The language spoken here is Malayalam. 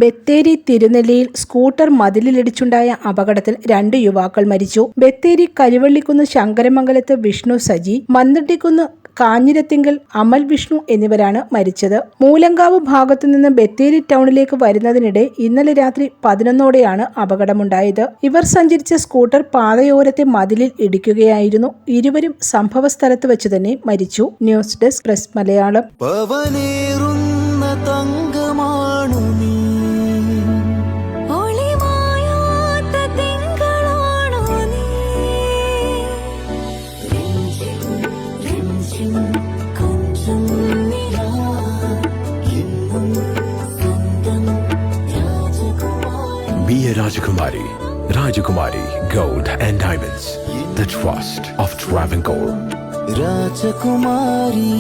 ബത്തേരി തിരുനെല്ലിയിൽ സ്കൂട്ടർ മതിലിലിടിച്ചുണ്ടായ അപകടത്തിൽ 2 യുവാക്കൾ മരിച്ചു. ബത്തേരി കരിവള്ളിക്കുന്ന് ശങ്കരമംഗലത്ത് വിഷ്ണു സജി, മന്ദട്ടിക്കുന്ന് കാഞ്ഞിരത്തിങ്കൽ അമൽ വിഷ്ണു എന്നിവരാണ് മരിച്ചത്. മൂലങ്കാവ് ഭാഗത്തുനിന്ന് ബത്തേരി ടൗണിലേക്ക് വരുന്നതിനിടെ ഇന്നലെ രാത്രി 11ഓടെയാണ് അപകടമുണ്ടായത്. ഇവർ സഞ്ചരിച്ച സ്കൂട്ടർ പാതയോരത്തെ മതിലിൽ ഇടിക്കുകയായിരുന്നു. ഇരുവരും സംഭവസ്ഥലത്ത് വെച്ച് തന്നെ മരിച്ചു. News desk press Malayalam. Be a Rajakumari. Rajakumari Gold and Diamonds. The trust of Travancore. Rajakumari.